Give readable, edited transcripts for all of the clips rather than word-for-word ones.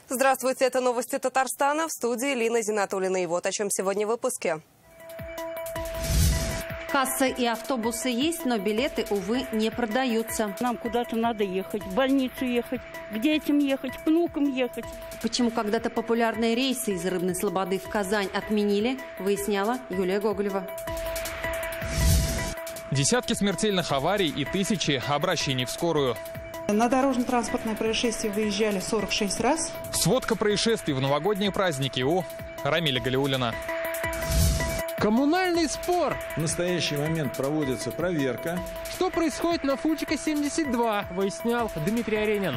Здравствуйте, это новости Татарстана. В студии Лина Зинатуллина. И вот о чем сегодня в выпуске. Касса и автобусы есть, но билеты, увы, не продаются. Нам куда-то надо ехать, в больницу ехать, к детям ехать, к внукам ехать. Почему когда-то популярные рейсы из Рыбной Слободы в Казань отменили, выясняла Юлия Гоголева. Десятки смертельных аварий и тысячи обращений в скорую. На дорожно-транспортное происшествие выезжали 46 раз. Сводка происшествий в новогодние праздники у Рамиля Галиуллина. Коммунальный спор. В настоящий момент проводится проверка. Что происходит на Фучика-72, выяснял Дмитрий Аренин.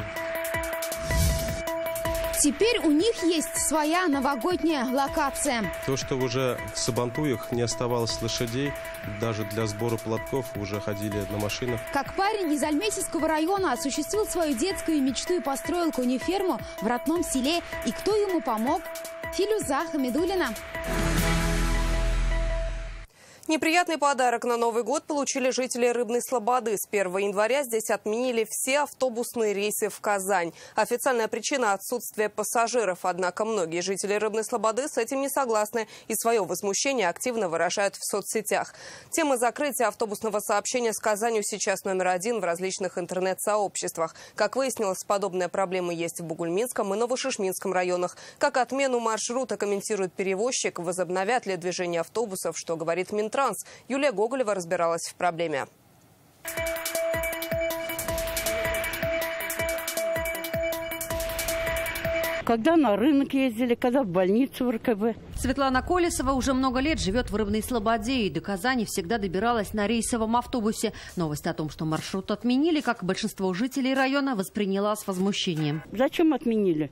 Теперь у них есть своя новогодняя локация. То, что уже в Сабантуях не оставалось лошадей, даже для сбора платков уже ходили на машинах. Как парень из Альметьевского района осуществил свою детскую мечту и построил конеферму в родном селе. И кто ему помог? Филюза Хамидуллина. Неприятный подарок на Новый год получили жители Рыбной Слободы. С 1 января здесь отменили все автобусные рейсы в Казань. Официальная причина – отсутствие пассажиров. Однако многие жители Рыбной Слободы с этим не согласны и свое возмущение активно выражают в соцсетях. Тема закрытия автобусного сообщения с Казанью сейчас номер один в различных интернет-сообществах. Как выяснилось, подобная проблема есть в Бугульминском и Новошишминском районах. Как отмену маршрута комментирует перевозчик, возобновят ли движение автобусов, что говорит Минтранс. Юлия Гоголева разбиралась в проблеме. Когда на рынок ездили, когда в больницу в РКБ. Светлана Колесова уже много лет живет в Рыбной Слободе и до Казани всегда добиралась на рейсовом автобусе. Новость о том, что маршрут отменили, как большинство жителей района, восприняла с возмущением. Зачем отменили?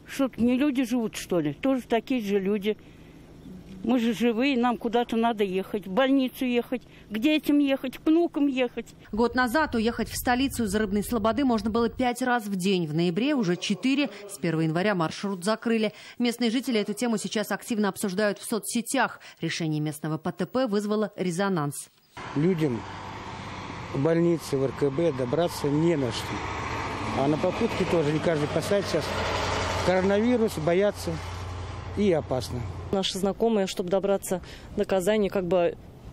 Что, не люди живут, что ли? Тоже такие же люди. Мы же живые, нам куда-то надо ехать, в больницу ехать, к детям ехать, к внукам ехать. Год назад уехать в столицу из Рыбной Слободы можно было 5 раз в день. В ноябре уже 4. С 1 января маршрут закрыли. Местные жители эту тему сейчас активно обсуждают в соцсетях. Решение местного ПТП вызвало резонанс. Людям в больнице, в РКБ добраться не на что. А на попутке тоже не каждый посадит сейчас. Коронавирус, боятся и опасно. Наши знакомые, чтобы добраться до Казани,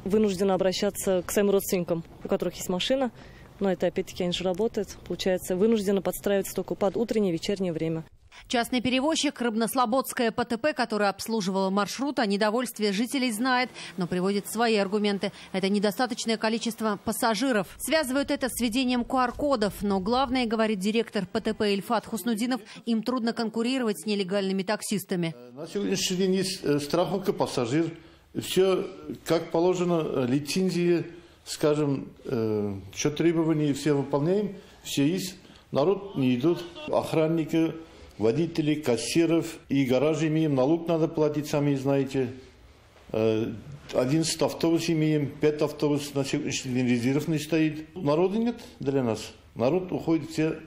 вынуждены обращаться к своим родственникам, у которых есть машина. Но это опять-таки они же работают. Получается, вынуждены подстраиваться только под утреннее и вечернее время. Частный перевозчик Рыбнослободское ПТП, который обслуживал маршрут, о недовольстве жителей знает, но приводит свои аргументы. Это недостаточное количество пассажиров. Связывают это с введением QR-кодов. Но главное, говорит директор ПТП Ильфат Хуснудинов, им трудно конкурировать с нелегальными таксистами. На сегодняшний день есть страховка пассажир. Все как положено, лицензии, скажем, что требования все выполняем, все есть. Народ не идут, охранники, водителей, кассиров и гараж имеем, налог надо платить, сами знаете. 11 автобусов имеем, 5 автобусов на сегодняшний день резерв не стоит. Народа нет для нас. Народ уходит все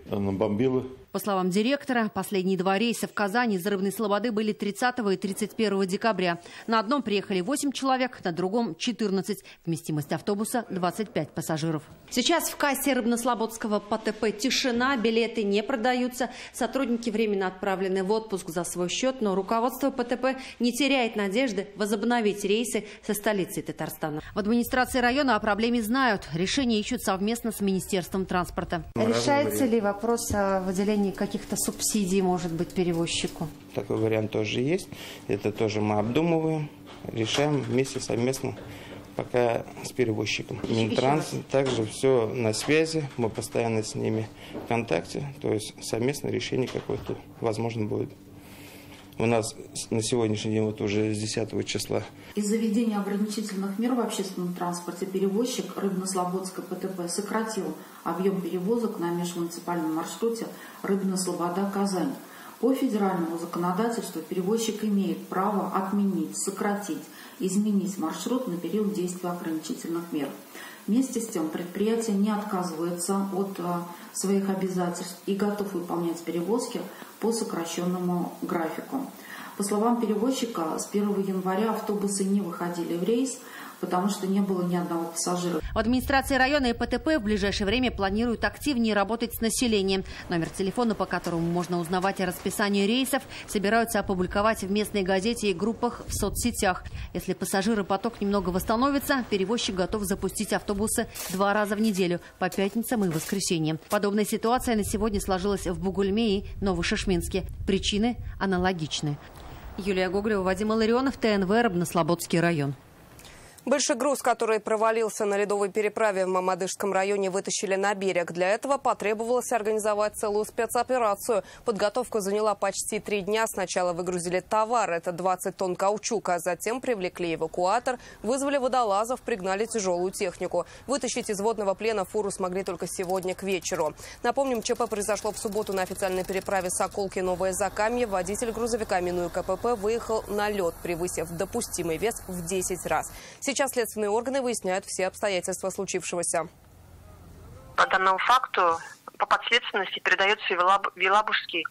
на бомбилы. По словам директора, последние 2 рейса в Казани из Рыбной Слободы были 30 и 31 декабря. На одном приехали 8 человек, на другом 14. Вместимость автобуса 25 пассажиров. Сейчас в кассе Рыбнослободского ПТП тишина, билеты не продаются. Сотрудники временно отправлены в отпуск за свой счет, но руководство ПТП не теряет надежды возобновить рейсы со столицей Татарстана. В администрации района о проблеме знают. Решение ищут совместно с Министерством транспорта. Решается ли вопрос о выделении каких-то субсидий, может быть, перевозчику? Такой вариант тоже есть. Это тоже мы обдумываем, решаем вместе совместно, пока с перевозчиком. Минтранс также все на связи, мы постоянно с ними в контакте, то есть совместное решение какое-то возможно будет. У нас на сегодняшний день уже с 10 числа. Из-за введения ограничительных мер в общественном транспорте перевозчик Рыбнослободское ПТП сократил объем перевозок на межмуниципальном маршруте Рыбная-Слобода-Казань. По федеральному законодательству перевозчик имеет право отменить, сократить, изменить маршрут на период действия ограничительных мер. Вместе с тем предприятие не отказывается от своих обязательств и готов выполнять перевозки по сокращенному графику. По словам перевозчика, с 1 января автобусы не выходили в рейс, потому что не было ни одного пассажира. В администрации района и ПТП в ближайшее время планируют активнее работать с населением. Номер телефона, по которому можно узнавать о расписании рейсов, собираются опубликовать в местной газете и группах в соцсетях. Если пассажиропоток немного восстановится, перевозчик готов запустить автобусы 2 раза в неделю, по пятницам и воскресеньям. Подобная ситуация на сегодня сложилась в Бугульме и Новошишминске. Причины аналогичны. Юлия Гоголева, Вадим Илларионов, ТНВ, Рыбнослободский район. Большой груз, который провалился на ледовой переправе в Мамадышском районе, вытащили на берег. Для этого потребовалось организовать целую спецоперацию. Подготовка заняла почти 3 дня. Сначала выгрузили товар, это 20 тонн каучука, а затем привлекли эвакуатор, вызвали водолазов, пригнали тяжелую технику. Вытащить из водного плена фуру смогли только сегодня к вечеру. Напомним, ЧП произошло в субботу на официальной переправе Соколки-Новое Закамье. Водитель грузовика, минуя КПП, выехал на лед, превысив допустимый вес в 10 раз. Сейчас следственные органы выясняют все обстоятельства случившегося. По данному факту по подследственности передается в Елабужский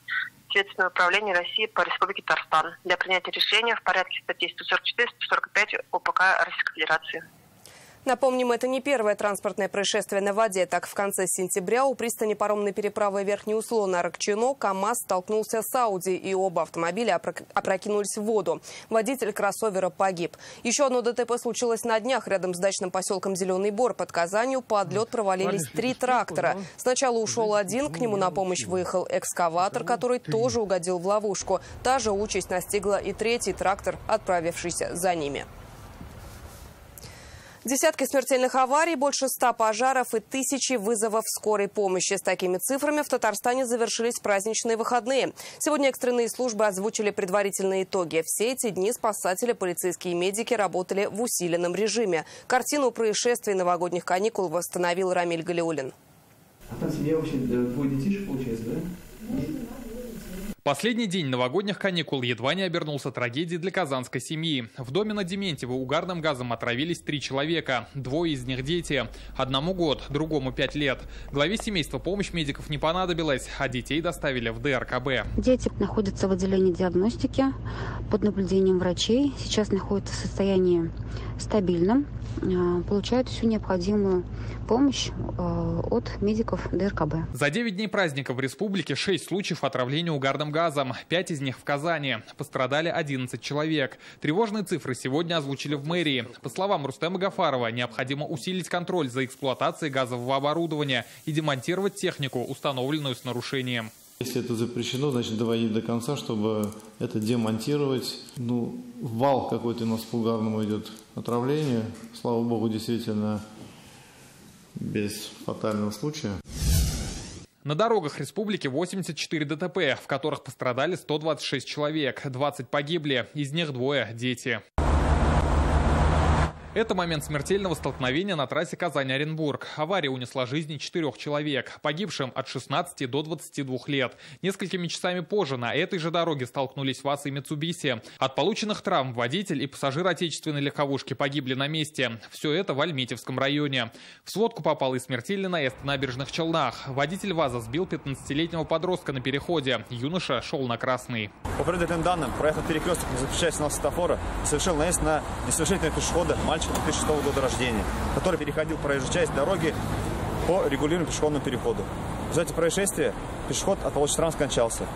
следственное управление России по Республике Татарстан для принятия решения в порядке статей 144-145 УПК Российской Федерации. Напомним, это не первое транспортное происшествие на воде. Так, в конце сентября у пристани паромной переправы Верхний Услон на Аракчино КАМАЗ столкнулся с Ауди, и оба автомобиля опрокинулись в воду. Водитель кроссовера погиб. Еще одно ДТП случилось на днях рядом с дачным поселком Зеленый Бор. Под Казанью под лед провалились 3 трактора. Сначала ушел один, к нему на помощь выехал экскаватор, который тоже угодил в ловушку. Та же участь настигла и 3-й трактор, отправившийся за ними. Десятки смертельных аварий, больше 100 пожаров и 1000 вызовов скорой помощи. С такими цифрами в Татарстане завершились праздничные выходные. Сегодня экстренные службы озвучили предварительные итоги. Все эти дни спасатели, полицейские и медики работали в усиленном режиме. Картину происшествий новогодних каникул восстановил Рамиль Галиуллин. А там семья вообще двое детишек, получается, да? Последний день новогодних каникул едва не обернулся трагедией для казанской семьи. В доме на Дементьево угарным газом отравились 3 человека. 2 из них дети. Одному год, другому 5 лет. Главе семейства помощь медиков не понадобилась, а детей доставили в ДРКБ. Дети находятся в отделении диагностики под наблюдением врачей. Сейчас находятся в состоянии стабильном. Получают всю необходимую помощь от медиков ДРКБ. За 9 дней праздника в республике 6 случаев отравления угарным газом. 5 из них в Казани. Пострадали 11 человек. Тревожные цифры сегодня озвучили в мэрии. По словам Рустема Гафарова, необходимо усилить контроль за эксплуатацией газового оборудования и демонтировать технику, установленную с нарушением. Если это запрещено, значит доводить до конца, чтобы это демонтировать. Вал какой-то у нас по угарному идет отравление. Слава богу, действительно без фатального случая. На дорогах республики 84 ДТП, в которых пострадали 126 человек. 20 погибли, из них 2 дети. Это момент смертельного столкновения на трассе Казань-Оренбург. Авария унесла жизни 4 человек, погибшим от 16 до 22 лет. Несколькими часами позже на этой же дороге столкнулись ВАЗ и Митсубиси. От полученных травм водитель и пассажир отечественной легковушки погибли на месте. Все это в Альметьевском районе. В сводку попал и смертельный наезд в Набережных Челнах. Водитель ВАЗа сбил 15-летнего подростка на переходе. Юноша шел на красный. По предварительным данным, проехал перекресток, не запрещая сигнал светофора, совершил наезд на несовершеннолетнего пешехода, мальчика 2006 года рождения, который переходил проезжую часть дороги по регулируемому пешеходному переходу. В результате происшествия пешеход от полости травм скончался.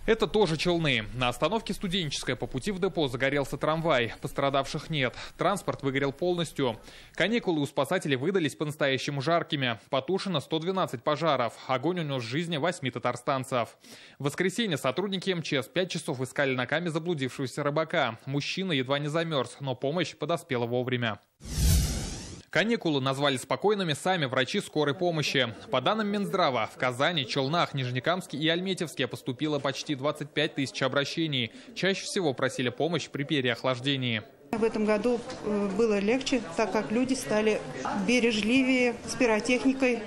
Это тоже Челны. На остановке Студенческая по пути в депо загорелся трамвай. Пострадавших нет. Транспорт выгорел полностью. Каникулы у спасателей выдались по-настоящему жаркими. Потушено 112 пожаров. Огонь унес жизни 8 татарстанцев. В воскресенье сотрудники МЧС 5 часов искали на Каме заблудившегося рыбака. Мужчина едва не замерз, но помощь подоспела вовремя. Каникулы назвали спокойными сами врачи скорой помощи. По данным Минздрава, в Казани, Челнах, Нижнекамске и Альметьевске поступило почти 25 тысяч обращений. Чаще всего просили помощь при переохлаждении. В этом году было легче, так как люди стали бережливее, с пиротехникой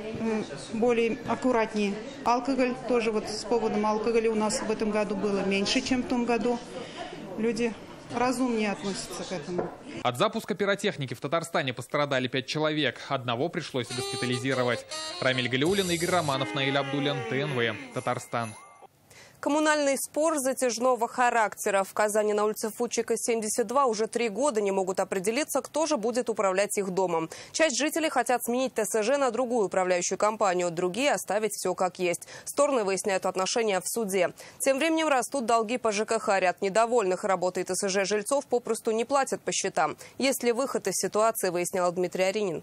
более аккуратнее. Алкоголь тоже с поводом алкоголя у нас в этом году было меньше, чем в том году. Люди разумнее относятся к этому. От запуска пиротехники в Татарстане пострадали 5 человек. Одного пришлось госпитализировать. Рамиль Галиуллин, Игорь Романов, Наиль Абдуллин, ТНВ, Татарстан. Коммунальный спор затяжного характера. В Казани на улице Фучика, 72 уже 3 года не могут определиться, кто же будет управлять их домом. Часть жителей хотят сменить ТСЖ на другую управляющую компанию, другие оставить все как есть. Стороны выясняют отношения в суде. Тем временем растут долги по ЖКХ. Ряд недовольных работой ТСЖ жильцов попросту не платят по счетам. Есть ли выход из ситуации, выяснял Дмитрий Аринин.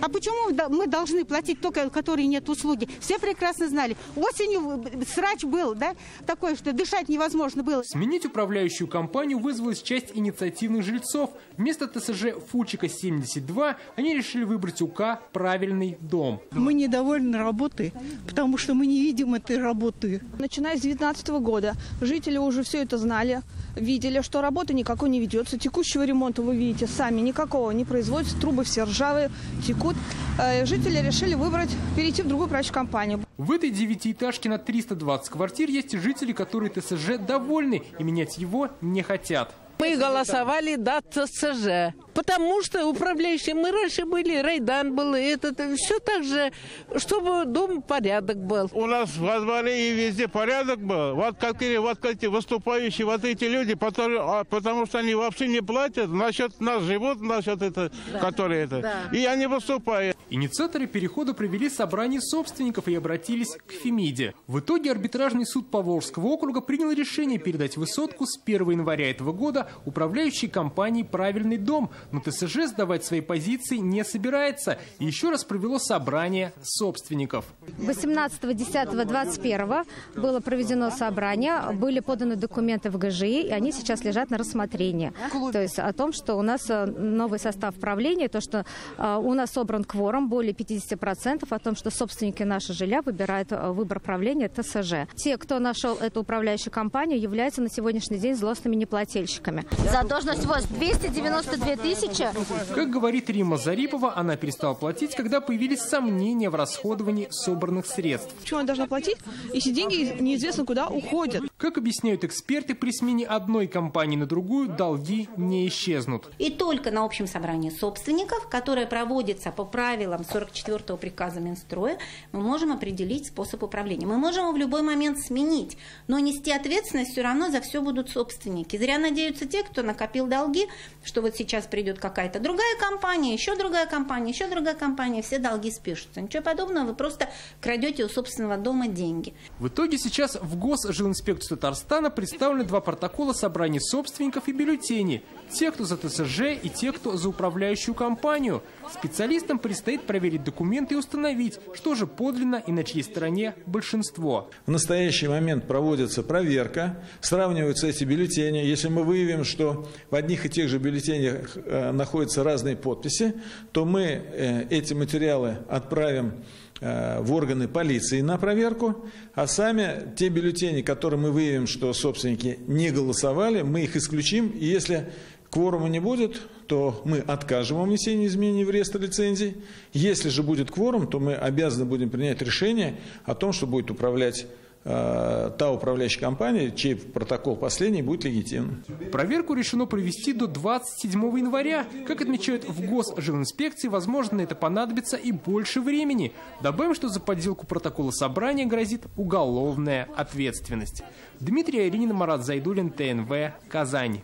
А почему мы должны платить только, которые нет услуги? Все прекрасно знали. Осенью срач был, да, такой, что дышать невозможно было. Сменить управляющую компанию вызвалась часть инициативных жильцов. Вместо ТСЖ Фучика 72 они решили выбрать УК «Правильный дом». Мы недовольны работой, потому что мы не видим этой работы. Начиная с 2019 года жители уже все это знали, видели, что работа никакой не ведется. Текущего ремонта, вы видите, сами никакого не производится. Трубы все ржавые, текут. Жители решили перейти в другую управляющую компанию. В этой 9-этажке на 320 квартир есть жители, которые ТСЖ довольны и менять его не хотят. Мы голосовали за ТСЖ, потому что управляющие мы раньше были, Райдан был, все так же, чтобы дом порядок был. У нас во дворе и везде порядок был. Вот эти выступающие, вот эти люди, потому что они вообще не платят, насчет нас живут, насчет и они выступают. Инициаторы перехода провели собрание собственников и обратились к Фемиде. В итоге арбитражный суд Поволжского округа принял решение передать высотку с 1 января этого года управляющей компании «Правильный дом». Но ТСЖ сдавать свои позиции не собирается. И еще раз провело собрание собственников. 18.10.21 было проведено собрание, были поданы документы в ГЖИ, и они сейчас лежат на рассмотрении. То есть о том, что у нас новый состав правления, то, что у нас собран кворум более 50%, о том, что собственники нашего жилья выбирают выбор правления ТСЖ. Те, кто нашел эту управляющую компанию, являются на сегодняшний день злостными неплательщиками. Задолженность у вас 292 тысячи. Как говорит Римма Зарипова, она перестала платить, когда появились сомнения в расходовании собранных средств. Почему она должна платить, если деньги неизвестно куда уходят? Как объясняют эксперты, при смене одной компании на другую долги не исчезнут. И только на общем собрании собственников, которое проводится по правилам 44-го приказа Минстроя, мы можем определить способ управления. Мы можем его в любой момент сменить, но нести ответственность все равно за все будут собственники. Зря надеются те, кто накопил долги, что вот сейчас придет какая-то другая компания, еще другая компания, все долги спишутся. Ничего подобного, вы просто крадете у собственного дома деньги. В итоге сейчас в Госжилинспекцию Татарстана представлены 2 протокола собраний собственников и бюллетени. Те, кто за ТСЖ, и те, кто за управляющую компанию. Специалистам предстоит проверить документы и установить, что же подлинно и на чьей стороне большинство. В настоящий момент проводится проверка, сравниваются эти бюллетени. Если мы выявим, что в одних и тех же бюллетенях находятся разные подписи, то мы эти материалы отправим в органы полиции на проверку, а сами те бюллетени, которые мы выявим, что собственники не голосовали, мы их исключим, и если кворума не будет, то мы откажем во внесении изменений в реестр лицензий. Если же будет кворум, то мы обязаны будем принять решение о том, что будет управлять та управляющая компания, чей протокол последний будет легитимным. Проверку решено провести до 27 января. Как отмечают в Госжилинспекции, возможно, на это понадобится и больше времени. Добавим, что за подделку протокола собрания грозит уголовная ответственность. Дмитрий Аринин, Марат Зайдуллин, ТНВ, Казань.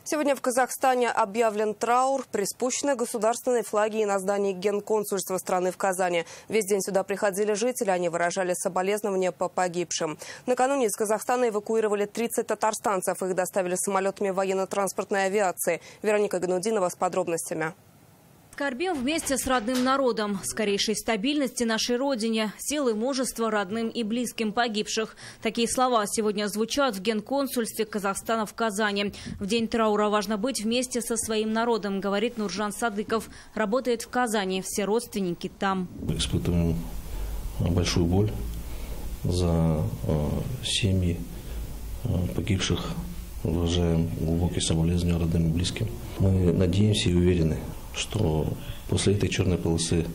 Сегодня в Казахстане объявлен траур. Приспущены государственные флаги и на здании Генконсульства страны в Казани. Весь день сюда приходили жители, они выражали соболезнования по погибшим. Накануне из Казахстана эвакуировали 30 татарстанцев. Их доставили самолетами военно-транспортной авиации. Вероника Ганудинова с подробностями. Скорбим вместе с родным народом, скорейшей стабильности нашей Родине, силы мужества родным и близким погибших. Такие слова сегодня звучат в Генконсульстве Казахстана в Казани. В день траура важно быть вместе со своим народом, говорит Нуржан Садыков. Работает в Казани, все родственники там. Испытываем большую боль за семьи погибших, выражаем глубокие соболезнования родным и близким. Мы надеемся и уверены, что после этой черной полосы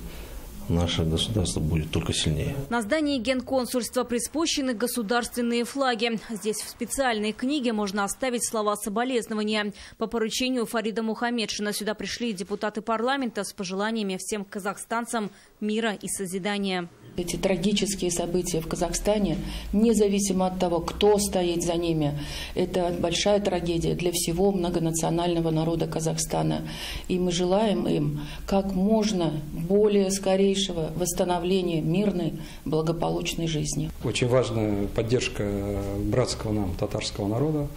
наше государство будет только сильнее. На здании Генконсульства приспущены государственные флаги. Здесь в специальной книге можно оставить слова соболезнования. По поручению Фарида Мухаммедшина сюда пришли депутаты парламента с пожеланиями всем казахстанцам мира и созидания. Эти трагические события в Казахстане, независимо от того, кто стоит за ними, это большая трагедия для всего многонационального народа Казахстана. И мы желаем им как можно более скорейшего восстановления мирной, благополучной жизни. Очень важна поддержка братского нам татарского народа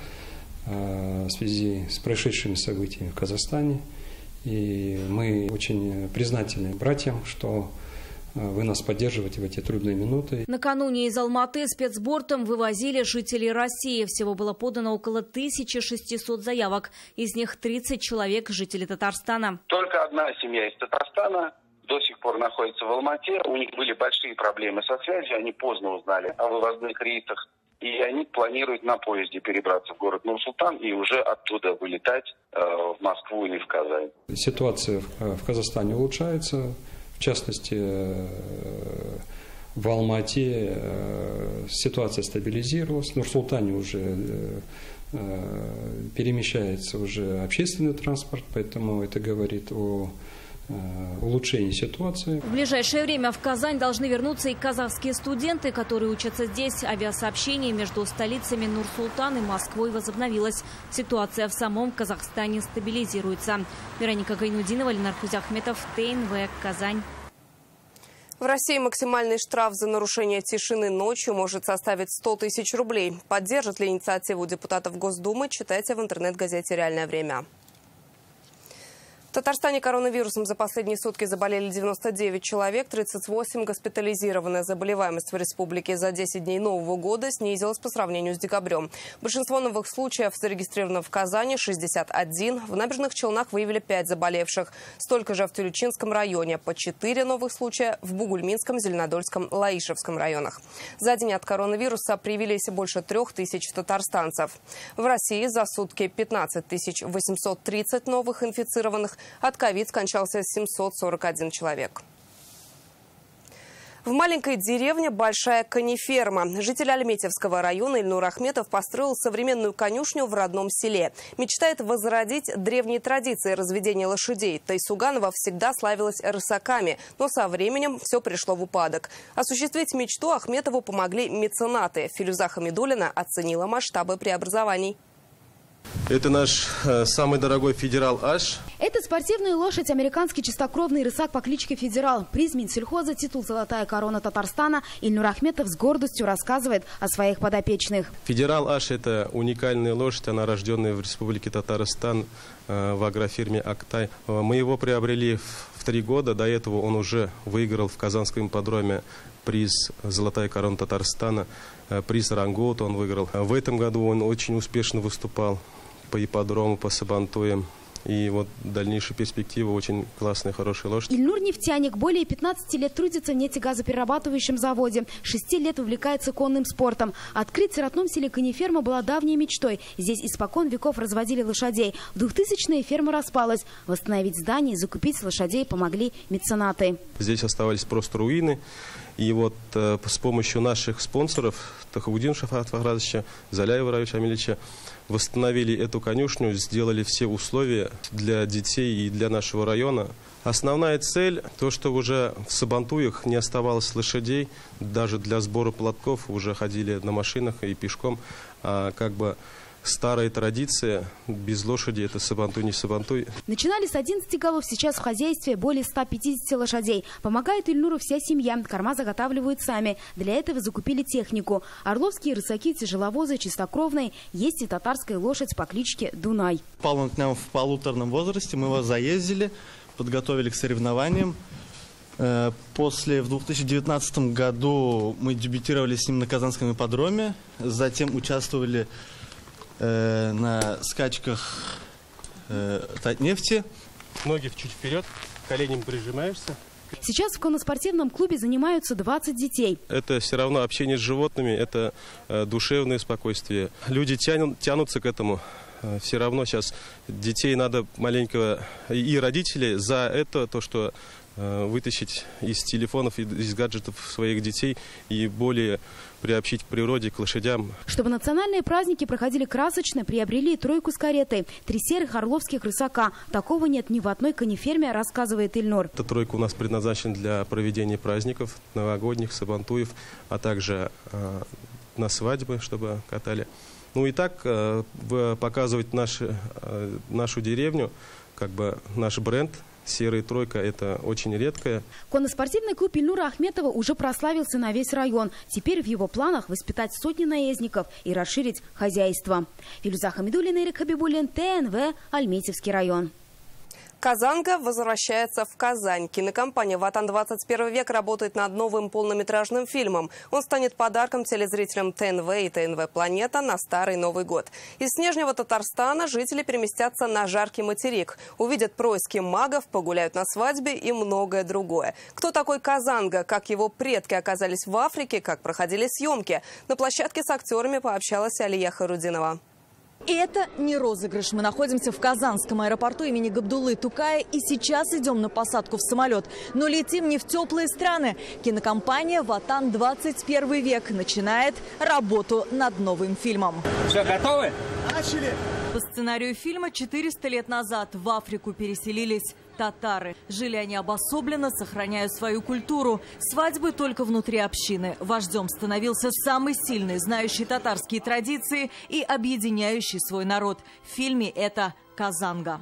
в связи с происшедшими событиями в Казахстане. И мы очень признательны братьям, что вы нас поддерживаете в эти трудные минуты. Накануне из Алматы спецбортом вывозили жителей России. Всего было подано около 1600 заявок. Из них 30 человек – жители Татарстана. Только одна семья из Татарстана до сих пор находится в Алмате. У них были большие проблемы со связью. Они поздно узнали о вывозных рейсах. И они планируют на поезде перебраться в город Нур-Султан и уже оттуда вылетать в Москву или в Казань. Ситуация в Казахстане улучшается. В частности, в Алмате ситуация стабилизировалась. В Нур-Султане уже перемещается уже общественный транспорт, поэтому это говорит о улучшении ситуации. В ближайшее время в Казань должны вернуться и казахские студенты, которые учатся здесь. Авиасообщение между столицами Нур-Султан и Москвой возобновилось. Ситуация в самом Казахстане стабилизируется. Вероника Гайнудинова, Ленар Кузяхметов, ТНВ, Казань. В России максимальный штраф за нарушение тишины ночью может составить 100 тысяч рублей. Поддержит ли инициативу депутатов Госдумы, читайте в интернет-газете «Реальное время». В Татарстане коронавирусом за последние сутки заболели 99 человек, 38 госпитализированы. Заболеваемость в республике за 10 дней Нового года снизилась по сравнению с декабрем. Большинство новых случаев зарегистрировано в Казани – 61. В Набережных Челнах выявили 5 заболевших. Столько же в Тюльчинском районе – по 4 новых случая, в Бугульминском, Зеленодольском, Лаишевском районах. За день от коронавируса привились больше 3000 татарстанцев. В России за сутки 15 830 новых инфицированных. От ковид скончался 741 человек. В маленькой деревне большая конеферма. Житель Альметьевского района Ильнур Ахметов построил современную конюшню в родном селе. Мечтает возродить древние традиции разведения лошадей. Тайсуганова всегда славилась рысаками, но со временем все пришло в упадок. Осуществить мечту Ахметову помогли меценаты. Филюза Хамидуллина оценила масштабы преобразований. Это наш самый дорогой Федерал Аш. Это спортивная лошадь, американский чистокровный рысак по кличке Федерал. Приз Минсельхоза, титул «Золотая корона Татарстана». Ильнур Ахметов с гордостью рассказывает о своих подопечных. Федерал Аш – это уникальная лошадь, она рожденная в Республике Татарстан в агрофирме «Актай». Мы его приобрели в 3 года. До этого он уже выиграл в Казанском ипподроме приз «Золотая корона Татарстана», приз «Рангоут» он выиграл. В этом году он очень успешно выступал по ипподрому, по сабантуям. И вот дальнейшая перспектива очень классная, хорошая лошадь. Ильнур нефтяник, более 15 лет трудится в нефтегазоперерабатывающем заводе. 6 лет увлекается конным спортом. Открыть в родном селе конеферма была давней мечтой. Здесь испокон веков разводили лошадей. В 2000-е ферма распалась. Восстановить здание и закупить лошадей помогли меценаты. Здесь оставались просто руины. И вот с помощью наших спонсоров, Тахаудин Шафат Фаградовича, Заляева Равича Амилича, восстановили эту конюшню, сделали все условия для детей и для нашего района. Основная цель – то, что уже в Сабантуях не оставалось лошадей, даже для сбора платков уже ходили на машинах и пешком. Как бы старая традиция, без лошади это Сабантуй, не Сабантуй. Начинали с 11 голов, сейчас в хозяйстве более 150 лошадей. Помогает Ильнуру вся семья, корма заготавливают сами. Для этого закупили технику. Орловские рысаки, тяжеловозы, чистокровные. Есть и татарская лошадь по кличке Дунай. Попал он к нам в полуторном возрасте, мы его заездили, подготовили к соревнованиям. В 2019 году мы дебютировали с ним на Казанском ипподроме, затем участвовали на скачках Татнефти. Ноги чуть вперед, коленям прижимаешься. Сейчас в конноспортивном клубе занимаются 20 детей. Это все равно общение с животными, это душевное спокойствие. Люди тянутся к этому. Все равно сейчас детей надо маленького, и родители за это, то, что вытащить из телефонов, из гаджетов своих детей и более приобщить к природе, к лошадям. Чтобы национальные праздники проходили красочно, приобрели тройку с каретой, 3 серых орловских рысака. Такого нет ни в одной конеферме, рассказывает Ильнур. Эта тройка у нас предназначена для проведения праздников новогодних, сабантуев, а также на свадьбы, чтобы катали. Ну и так показывать нашу деревню, как бы наш бренд. Серая тройка – это очень редкая. Конноспортивный клуб Ильнура Ахметова уже прославился на весь район. Теперь в его планах воспитать сотни наездников и расширить хозяйство. Филюза Хамидуллина, Эрик Хабибуллин, ТНВ, Альметьевский район. Казанга возвращается в Казань. Кинокомпания «Ватан 21 век» работает над новым полнометражным фильмом. Он станет подарком телезрителям ТНВ и ТНВ «Планета» на Старый Новый год. Из снежного Татарстана жители переместятся на жаркий материк. Увидят происки магов, погуляют на свадьбе и многое другое. Кто такой Казанга, как его предки оказались в Африке, как проходили съемки? На площадке с актерами пообщалась Алия Харудинова. Это не розыгрыш. Мы находимся в Казанском аэропорту имени Габдуллы Тукая и сейчас идем на посадку в самолет. Но летим не в теплые страны. Кинокомпания «Ватан 21 век» начинает работу над новым фильмом. Все, готовы? Начали! По сценарию фильма 400 лет назад в Африку переселились татары. Жили они обособленно, сохраняя свою культуру. Свадьбы только внутри общины. Вождем становился самый сильный, знающий татарские традиции и объединяющий свой народ. В фильме это Казанга.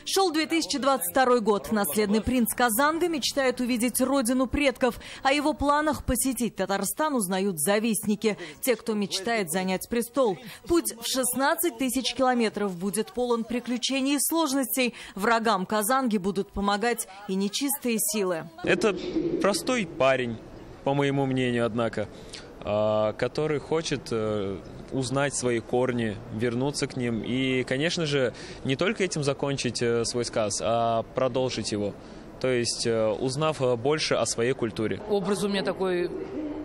Шел 2022 год. Наследный принц Казанга мечтает увидеть родину предков. О его планах посетить Татарстан узнают завистники. Те, кто мечтает занять престол. Путь в 16 тысяч километров будет полон приключений и сложностей. Врагам Казанги будут помогать и нечистые силы. Это простой парень, по моему мнению, однако, который хочет узнать свои корни, вернуться к ним и, конечно же, не только этим закончить свой сказ, а продолжить его. То есть, узнав больше о своей культуре. Образ у меня такой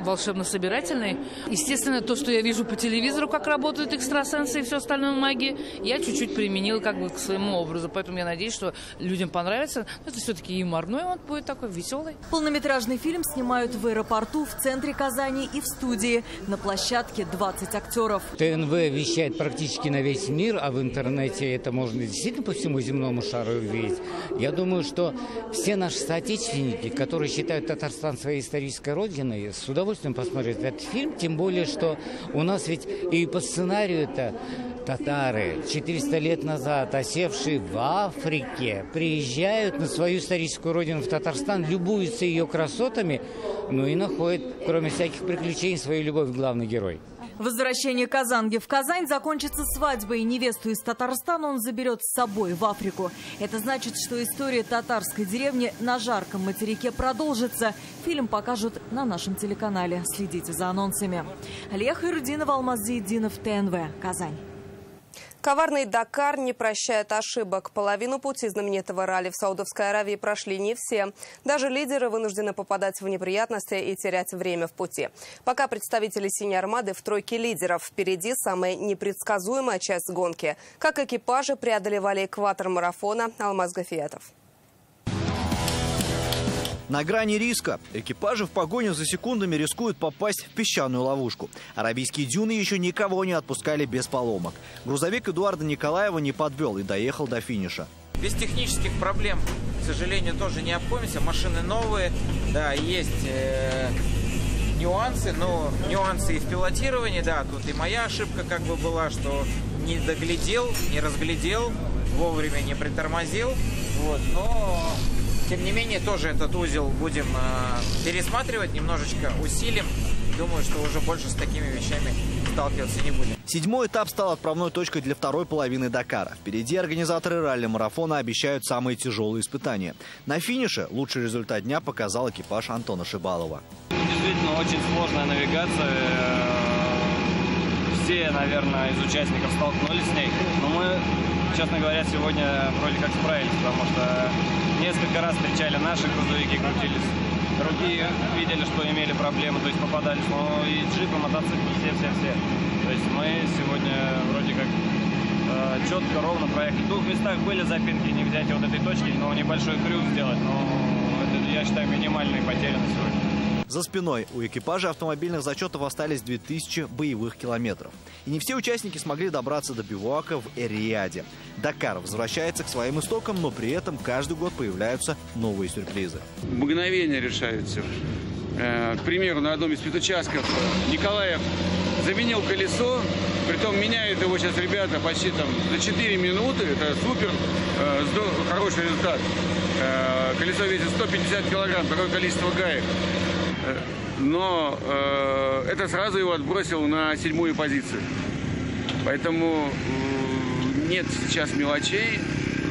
волшебно-собирательный. Естественно, то, что я вижу по телевизору, как работают экстрасенсы и все остальное магии, я чуть-чуть применила как бы к своему образу. Поэтому я надеюсь, что людям понравится. Но это все-таки юморной, он будет такой веселый. Полнометражный фильм снимают в аэропорту, в центре Казани и в студии. На площадке 20 актеров. ТНВ вещает практически на весь мир, а в интернете это можно действительно по всему земному шару увидеть. Я думаю, что все наши соотечественники, которые считают Татарстан своей исторической родиной, с удовольствием посмотреть этот фильм, тем более, что у нас ведь и по сценарию это татары, 400 лет назад осевшие в Африке, приезжают на свою историческую родину в Татарстан, любуются ее красотами, ну и находят, кроме всяких приключений, свою любовь к главный герой. Возвращение Казанги в Казань закончится свадьбой. Невесту из Татарстана он заберет с собой в Африку. Это значит, что история татарской деревни на жарком материке продолжится. Фильм покажут на нашем телеканале. Следите за анонсами. Алия Хайрудинова, Алмаз Зейдинов, ТНВ, Казань. Коварный Дакар не прощает ошибок. Половину пути знаменитого ралли в Саудовской Аравии прошли не все. Даже лидеры вынуждены попадать в неприятности и терять время в пути. Пока представители «Синей Армады» в тройке лидеров. Впереди самая непредсказуемая часть гонки. Как экипажи преодолевали экватор марафона, Алмаз Гафиятов. На грани риска. Экипажи в погоне за секундами рискуют попасть в песчаную ловушку. Аравийские дюны еще никого не отпускали без поломок. Грузовик Эдуарда Николаева не подвел и доехал до финиша. Без технических проблем, к сожалению, тоже не обходимся. Машины новые, да, есть нюансы, но нюансы и в пилотировании, да, тут и моя ошибка как бы была, что не доглядел, не разглядел, вовремя не притормозил, вот, но... Тем не менее, тоже этот узел будем пересматривать, немножечко усилим. Думаю, что уже больше с такими вещами сталкиваться не будем. 7-й этап стал отправной точкой для второй половины Дакара. Впереди организаторы ралли-марафона обещают самые тяжелые испытания. На финише лучший результат дня показал экипаж Антона Шибалова. Действительно, очень сложная навигация. Все, наверное, из участников столкнулись с ней. Но мы, честно говоря, сегодня вроде как справились, потому что несколько раз встречали наши грузовики, крутились. Другие видели, что имели проблемы, то есть попадались. Но и джипы, мотоциклы, все. То есть мы сегодня вроде как четко, ровно проехать. В 2 местах были запинки, не взять вот этой точки, но небольшой крюк сделать. Но это, я считаю, минимальные потери на сегодня. За спиной у экипажа автомобильных зачетов остались 2000 боевых километров. И не все участники смогли добраться до бивуака в Эр-Рияде. Дакар возвращается к своим истокам, но при этом каждый год появляются новые сюрпризы. Мгновение решают все. К примеру, на одном из спецучастков Николаев заменил колесо, притом меняют его сейчас ребята почти там за 4 минуты. Это супер, хороший результат. Колесо весит 150 килограмм, такое количество гаек. Но это сразу его отбросило на 7-ю позицию. Поэтому нет сейчас мелочей.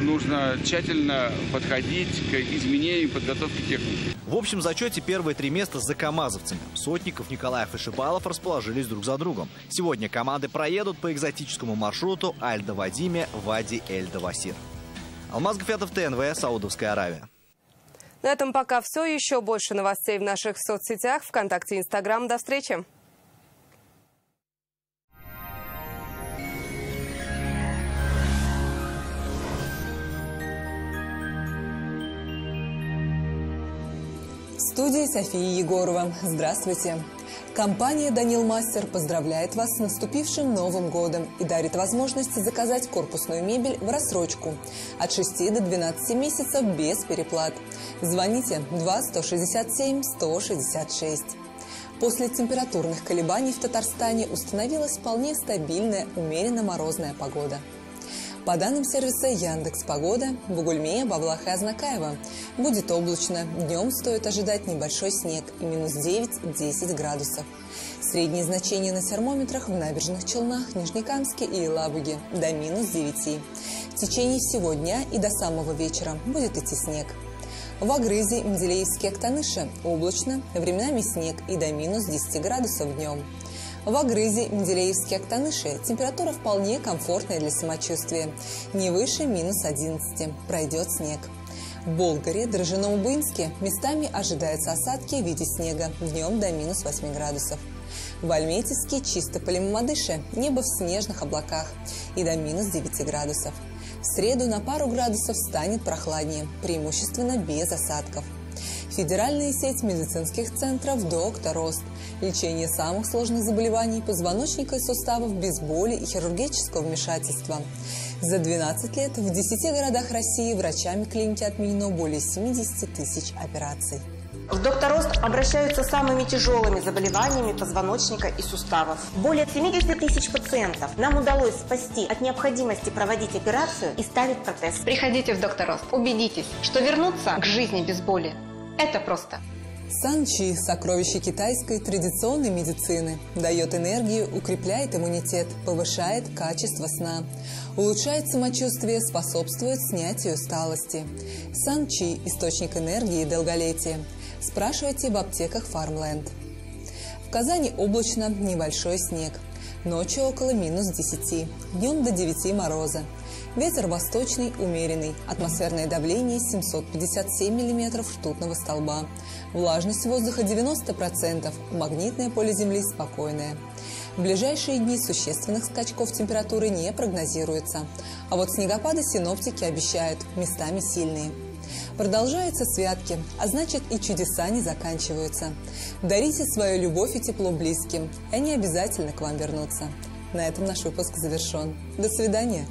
Нужно тщательно подходить к изменению подготовки техники. В общем зачете первые 3 места за камазовцами. Сотников, Николаев и Шибалов расположились друг за другом. Сегодня команды проедут по экзотическому маршруту Аль-Давадиме, Вади-эль-Давасир. Алмаз Гафятов, ТНВ, Саудовская Аравия. На этом пока все. Еще больше новостей в наших соцсетях, ВКонтакте и Инстаграм. До встречи! В студии София Егорова. Здравствуйте! Компания «Данил Мастер» поздравляет вас с наступившим Новым годом и дарит возможность заказать корпусную мебель в рассрочку от 6 до 12 месяцев без переплат. Звоните 2-167-166. После температурных колебаний в Татарстане установилась вполне стабильная, умеренно морозная погода. По данным сервиса Яндекс.Погода, в Бугульме, Бавлах и Азнакаево будет облачно. Днем стоит ожидать небольшой снег и минус 9-10 градусов. Средние значения на термометрах в Набережных Челнах, Нижнекамске и Елабуге до минус 9. В течение всего дня и до самого вечера будет идти снег. В Агрызе, Менделеевске, Актаныше облачно, временами снег и до минус 10 градусов днем. В Агрызе, Менделеевске, Актаныше температура вполне комфортная для самочувствия. Не выше минус 11. Пройдет снег. В Болгаре, Дрожжином и Буинске местами ожидаются осадки в виде снега. Днем до минус 8 градусов. В Альметьевске, Чистополе, Мамадыше небо в снежных облаках и до минус 9 градусов. В среду на пару градусов станет прохладнее, преимущественно без осадков. Федеральная сеть медицинских центров «Доктор Рост». Лечение самых сложных заболеваний позвоночника и суставов без боли и хирургического вмешательства. За 12 лет в 10 городах России врачами клиники отменено более 70 тысяч операций. В «Доктор Рост» обращаются с самыми тяжелыми заболеваниями позвоночника и суставов. Более 70 тысяч пациентов нам удалось спасти от необходимости проводить операцию и ставить протез. Приходите в «Доктор Рост». Убедитесь, что вернуться к жизни без боли – это просто. Сан-Чи – сокровище китайской традиционной медицины. Дает энергию, укрепляет иммунитет, повышает качество сна. Улучшает самочувствие, способствует снятию усталости. Сан-Чи – источник энергии и долголетия. Спрашивайте в аптеках Farmland. В Казани облачно, небольшой снег. Ночью около минус 10, днем до 9 мороза. Ветер восточный, умеренный. Атмосферное давление 757 мм ртутного столба. Влажность воздуха 90%. Магнитное поле Земли спокойное. В ближайшие дни существенных скачков температуры не прогнозируется. А вот снегопады синоптики обещают, местами сильные. Продолжаются святки, а значит и чудеса не заканчиваются. Дарите свою любовь и тепло близким, и они обязательно к вам вернутся. На этом наш выпуск завершен. До свидания.